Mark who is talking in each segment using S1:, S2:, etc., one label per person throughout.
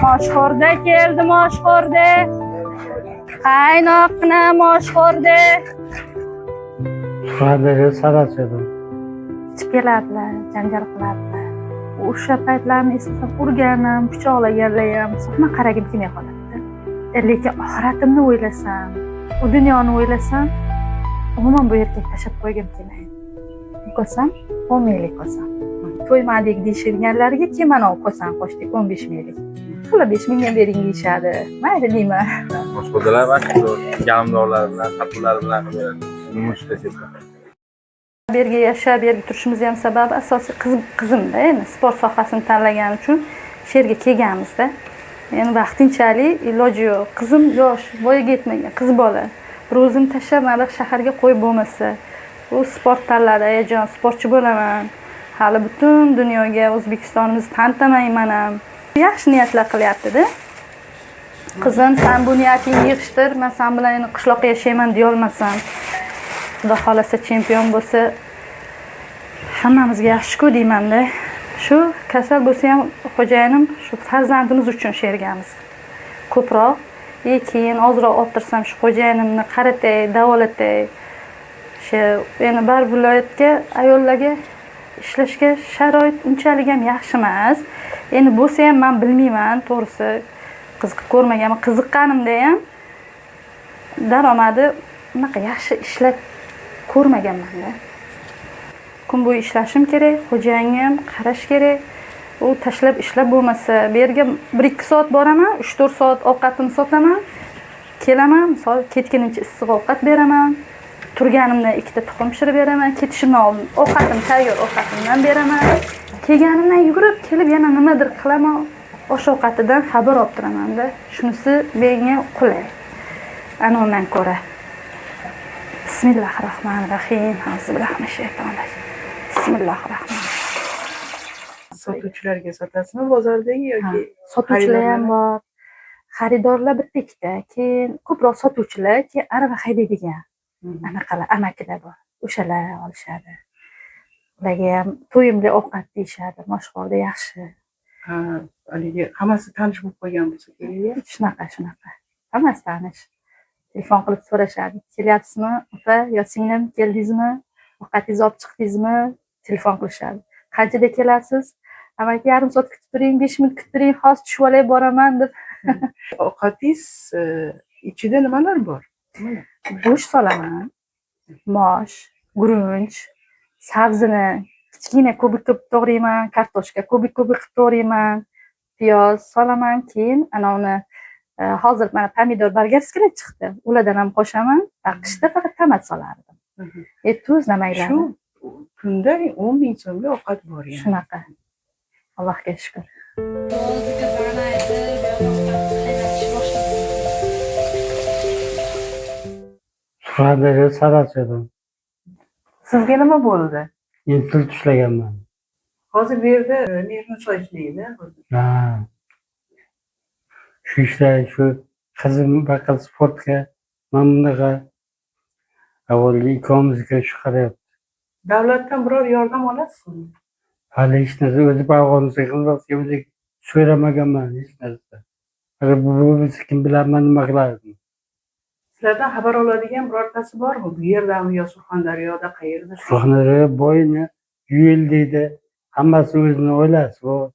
S1: Moshxo'rda keldi, moshxo'rda. Qaynoqna moshxo'rda.
S2: Suhadagi sarachadi.
S1: Chiqib keladilar, janjal qiladilar. O'sha paytlarni eslab urganim, pichoqlaganlar ham sahna qaragim kelmay qoladi. Lekin oxiratimni o'ylasam, u dunyoni o'ylasam, umuman bu yerga tashlab qo'ygim kelmaydi. Qo'sam, 10 minglik qo'sam. To'ymadik deyishganlarga keyin mana qo'sam qo'shdik 15 minglik. Xula 5 mingga bering deyishadi. Mayli deyman.
S3: Boshqalar va galimdorlar bilan, xatlar bilan mushtlashib.
S1: Bu yerga yashab, bu yerga turishimiz ham sababi asosiy qizimda, endi sport sohasini tanlagani uchun shu yerga kelganmizda. Endi vaqtinchalik iloji yo'q. Qizim yosh, voyaga yetmagan qiz bola. Bir o'zini tashlab mana shaharga qo'yib bo'lmasa, u sport tanladi, ayajon sportchi bo'laman. Hali butun dunyoga O'zbekistonimizni tanitamayman ham. Yaxshi niyatlar qilyapti-da. Qizim, sen bu niyatingni yig'ishtir, men sen bilan endi qishloqqa yashayman deya olmasam. Xudo xolasa chempion bo'lsa hammamizga yaxshi-ku deyman-da. Shu kasal bo'lsa ham xo'jayinim shu farzandimiz uchun shergamiz. Ko'proq keyin ozroq o'tirsam shu xo'jayinimni qaratay, davolatay. Shu endi bar viloyatga ayollarga ishlashga sharoit unchalik ham yaxshi emas. Endi bo'lsa ham men bilmayman, to'g'risi qiziqib ko'rmaganman. Qiziqqanimda ham daromadi unaqa yaxshi ishlar ko'rmaganman-da. Kun bo'yi ishlashim kerak, xo'jayinga ham qarash kerak. U tashlab ishlab bo'lmasa, bu yerga 1-2 soat boraman, 3-4 soat ovqatimni sotaman. Kelaman, misol ketgunimcha issiq ovqat beraman. Turganimda 2 ta tuxum pishirib beraman, ketishimdan oldin ovqatim tayyor ovqatimdan beraman. Kelganimdan yugurib kelib yana nimadir qilaman, osh-ovqatidan xabar olib turaman-da. Shunisi menga qulay. Ana undan ko'ra. Bismillahirrohmanirrohim. Auzubillahi Bismillahirrohmanirrohim.
S4: Sotuvchilarga sotasizmi bozordagi yoki
S1: sotuvchilar ham bor. Xaridorlar bitta ikkita, keyin ko'proq sotuvchilar, keyin arava haydaydigan anaqalar, amakilar bor. O'shalar olishadi. Ularga ham to'yimli ovqat deyishadi, moshxo'rda yaxshi.
S4: Haligi hammasi tanish bo'lib qolgan bo'lsa kerak.
S1: Shunaqa. Hammasi tanish. Telefon qilib so'rashadi. Kelyapsizmi? Opa, yo singlim keldingizmi? Ovqatingizni olib chiqdingizmi? Telefon qilishadi. Qanchada kelasiz? Amaki yarim soat kutib turing, 5 minut kutib turing, hozir tushib olay boraman deb.
S4: Ovqatingiz ichida nimalar bor?
S1: Go'sht solaman. Mosh, gurunch, sabzini kichkina kubik-kubik to'g'rayman, kartoshka kubik-kubik qilib to'g'rayman, piyoz solaman, keyin ana uni hozir mana pomidor bolgarskilar chiqdi. Ulardan ham qo'shaman. Qishda faqat tomat solardim. Tuz, namaylar.
S4: Shu kunda 10 ming so'mga ovqat bor yani.
S1: Shunaqa. Allohga shukr.
S2: Suhadagi sarachadi.
S4: Sizga nima bo'ldi?
S2: Insult ushlaganman.
S4: Hozir bu yerda nervni ishlaydi.
S2: Ha. Shu ishlar, shu qizim baqil sportga mana bunaqa avvalgi ikkovimizga shu qarayapti.
S4: Davlatdan biror yordam olasizmi?
S2: Hali hech narsa o'zi bag'onimizga qilmasga o'zi so'ramaganman hech narsa. Agar bu bo'lsa kim bilaman nima qilardim.
S4: Sizlardan xabar oladigan birortasi bormi? Bu yerdami yo Surxondaryoda qayerda?
S2: Surxondaryo bo'yini Yuyil deydi. Hammasi o'zini o'ylasi bor.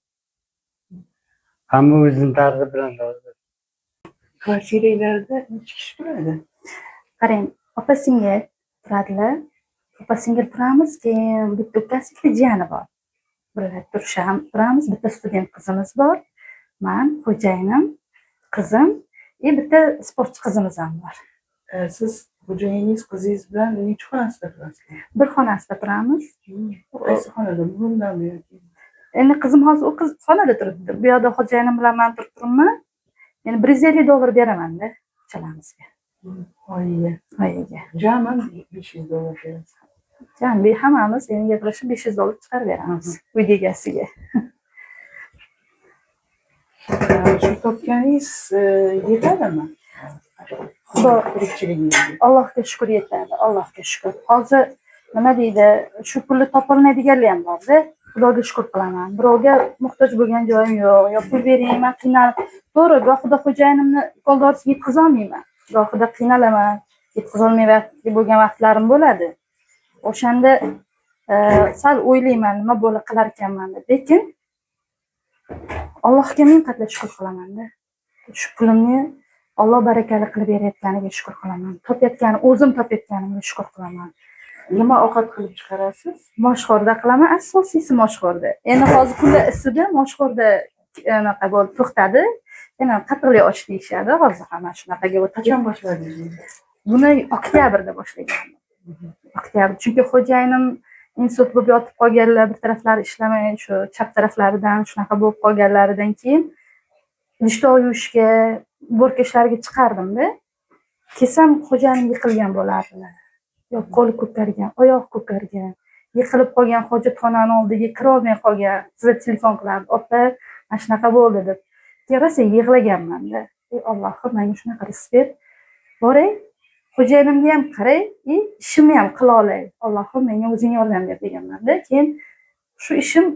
S2: Hamma o'zini dardi bilan hozir.
S4: Kvartiralarda necha kishi turadi?
S1: Qarang, opa-singil turadilar. Opa-singil turamiz, keyin bitta ukasi jiyani bor. Birga turamiz. Bitta student qizimiz bor. Men, xo'jayinim, qizim, bitta sportchi qizimiz ham bor.
S4: Siz xo'jayiningiz qizingiz bilan necha xonasida turasiz?
S1: Bir xonasida turamiz.
S4: Qaysi xonada? Bundami yoki?
S1: Endi qizim hozir u xonada turibdi. Bu yerda xo'jayinim bilan men turibman. Endi $150 beraman-da chalamizga. Oyiga.
S4: Jami $500 berasiz.
S1: Jami hammamiz endi gaplashib $500 chiqarib beramiz uy egasiga.
S4: Shu topganingiz yetadimi?
S1: Xudo
S4: tirikchiligingizga.
S1: Allohga shukr yetadi. Allohga shukr. Hozir nima deydi? Shu pulni topolmaydiganlar ham bor-da. Xudoga shukur qilaman. Birovga muhtoj bo'lgan joyim yo'q. Yo pul bering, men qiynalib. To'g'ri, gohida xo'jayinimni qo'ldorisiga yetkazolmayman. Gohida qiynalaman, yetkazolmay bo'lgan vaqtlarim bo'ladi. O'shanda sal o'ylayman, nima bo'la qilar ekanman deb. Lekin Allohga ming qatla shukur qilaman-da. Shu pulimni Alloh barakali qilib berayotganiga shukur qilaman. O'zim topayotganimga shukur qilaman.
S4: Nima ovqat qilib chiqarasiz?
S1: Moshxo'rda qilaman, asosiysi moshxo'rda. Endi hozir kunlar isidi, moshxo'rda anaqa bo'lib to'xtadi. Yana qatiqli osh deyishadi, hozir hamma shunaqaga o'tdi.
S4: Qachon boshladingiz?
S1: Buni oktyabrda boshlaganman. Oktyabr, chunki xo'jayinim insult bo'lib yotib qolganlar, bir taraflari ishlamay, shu chap taraflaridan shunaqa bo'lib qolganlaridan keyin idishtoq yuvishga, bo'rka ishlariga chiqardim-da. Kelsam xo'jayinim yiqilgan bo'lardilar. Yo qo'li ko'kargan, oyoq ko'kargan, yiqilib qolgan, hojatxonani oldiga kira olmay qolgan. Sizga telefon qilardi, "Opa, mana shunaqa bo'ldi" deb. Keyin rosa yig'laganman-da. Ey Allohim, menga shunaqa rizq ber. Boray, xo'jayinimga ham qaray, ishimni ham qila olay. Allohim, menga o'zing yordam ber deganman-da. Keyin shu ishim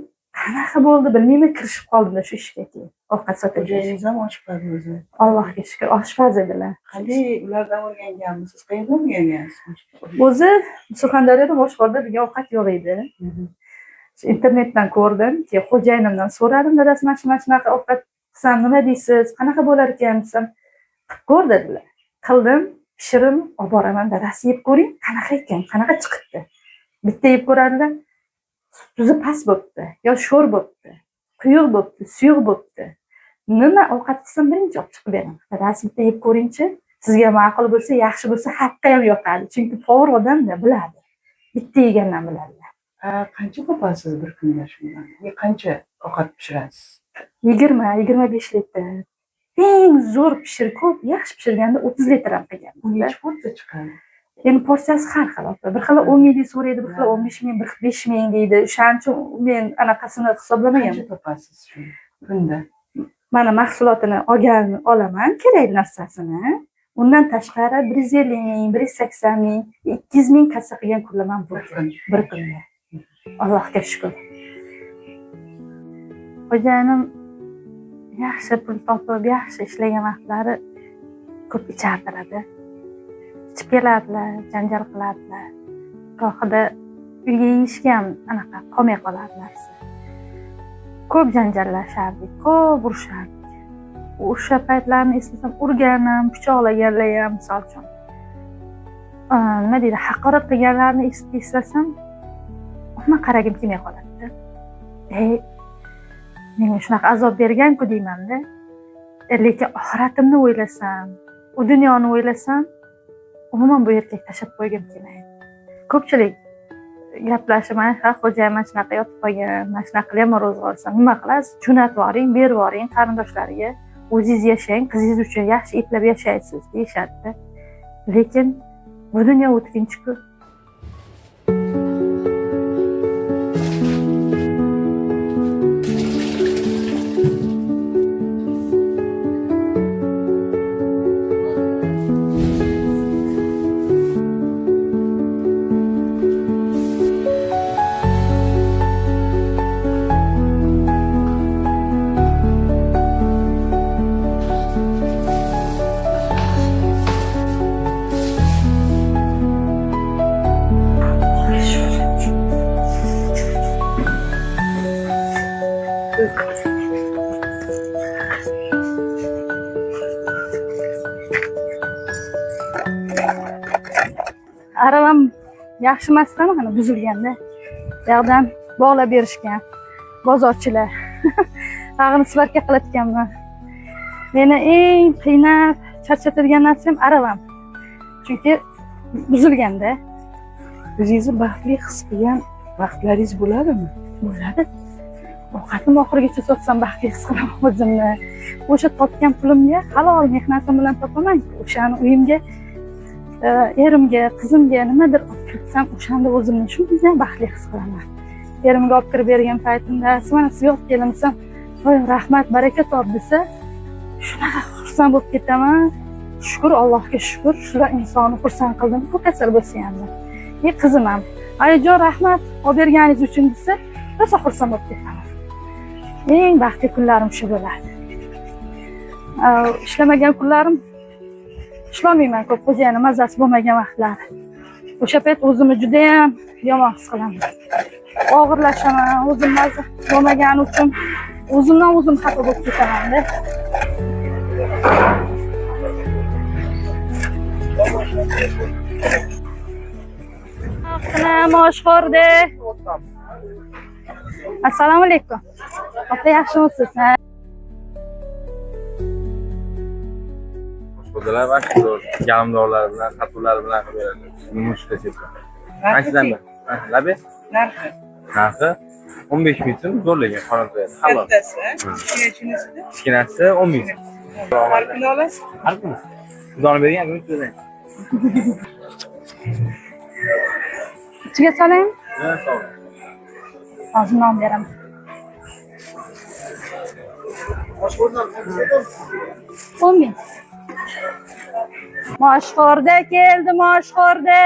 S1: qanaqa bo'ldi bilmayman, kirishib qoldim-da shu ishga keyin. Ovqat sotib
S4: Xo'jayiningiz ham oshpaz o'zi.
S1: Allohga shukur, oshpaz edilar.
S4: Qanday ulardan o'rganganmisiz? Qayerdan o'rgangansiz?
S1: O'zi Surxondaryoda boshqorda degan ovqat yo'q edi. Internetdan ko'rdim, keyin xo'jayinimdan so'radim, dadasi mana shunaqa ovqat qilsam nima deysiz, qanaqa bo'lar ekan desam, qilib ko'r dedilar. Qildim, pishirim, olib boraman, dadasi yeb ko'ring, qanaqa ekan, qanaqa chiqibdi. Bitta yeb ko'radilar, tuzi past bo'libdi, yo sho'r bo'libdi, quyuq bo'libdi, suyuq bo'libdi. Nima ovqat qilsam birinchi olib chiqib beraman. Dadasi bitta yeb ko'ringchi, sizga ma'qul bo'lsa, yaxshi bo'lsa, haqqa ham yoqadi. Chunki povur odam-da biladi. Bitta yegandan biladilar.
S4: Qancha topasiz bir kunda shundan? Qancha ovqat pishirasiz?
S1: 20-25 litr. Eng zo'r ko'p, yaxshi pishirganda 30 litr ham qilganman.
S4: Bu necha porsiya chiqadi?
S1: Endi porsiyasi har xil. Bir xil 10 ming so'raydi, bir xil 15 ming, bir xil 5 ming deydi. O'shaning uchun men anaqasini hisoblamagan.
S4: Qancha topasiz shu kunda?
S1: Mana mahsulotini olaman, kerak narsasini. Undan tashqari 150 ming, 180 ming, 200 ming kassa qilgan kunlar bo'lgan bir kunda. Allohga shukur. Xo'jayinim yaxshi pul topib, yaxshi ishlagan vaqtlari ko'p ichardilar. Ichib keladilar, janjal qiladilar. Gohida uyga yeyishga ham anaqa qolmay qolardilar. Ko'p janjallashardik, ko'p urushardik. O'sha paytlarni eslasam, urganim, pichoqlaganlar ham, misol uchun. Nima deydi, haqorat qilganlarni eslasam, umuman qaragim kelmay qoladi. Menga shunaqa azob bergan-ku deyman-da. Lekin oxiratimni o'ylasam, u dunyoni o'ylasam, umuman bu yerga tashlab qo'ygim kelmaydi. Ko'pchilik gaplashib, "Ha, xo'jayin mana shunaqa yotib qolgan, mana shunaqa ham ro'zg'or olsam, nima qilasiz? Jo'natib yuboring, berib yuboring qarindoshlariga. O'zingiz yashang, qizingiz uchun yaxshi eplab yashaysiz" deyishadi. Lekin bu dunyo o'tkinchi-ku. Aravam yaxshi emasdan, mana buzilganda. Bu yerdan bog'lab berishgan bozorchilar. Tag'ini svarka qilayotganman. Meni eng qiynab charchatadigan narsam aravam. Chunki buzilganda
S4: O'zingizni baxtli his qilgan vaqtlaringiz bo'ladimi?
S1: bo'ladi. Ovqatimni oxirigacha sotsam baxtli his qilaman o'zimni. O'sha topgan pulimga halol mehnatim bilan topaman. O'shani uyimga, erimga, qizimga nimadir olib kelsam, o'shanda o'zimni shunday baxtli his qilaman. Erimga olib kirib bergan paytimda, "Mana sizga olib keldim" "Voy, rahmat, baraka top" desa, shunaqa xursand bo'lib ketaman. Shukur, Allohga shukur, shular insonni xursand qildim, bu kasal bo'lsa ham. Qizim ham, "Ayajon, rahmat olib berganingiz uchun" desa, rosa xursand bo'lib ketaman. Eng baxtli kunlarim shu bo'ladi. Ishlamagan kunlarim ishlamayman ko'p, xo'jayini mazasi bo'lmagan vaqtlar. O'sha payt o'zimni juda ham yomon his qilaman. Og'irlashaman, o'zim maza bo'lmagani uchun o'zimdan o'zim xafa bo'lib ketaman-da. Maosh ko'rdi. Assalomu alaykum. Opa, yaxshimisiz?
S3: Xo'jalar va yalimdorlar bilan, sotuvlar bilan qilib beradi. Yumush resepti. Qanchadan bor? Labi?
S4: Narxi.
S3: Narxi 15 ming so'm zo'rlagan qonun qo'yadi. Halol.
S4: Kichkinasida?
S3: Kichkinasi 10 ming so'm.
S4: Har kuni olasiz?
S3: Har kuni. Xudoni bergan kun to'lang.
S1: Ichiga solaymi?
S3: Ha, sog'.
S1: Hozir non beraman. O'n ming. Moshxo'rda keldi, moshxo'rda.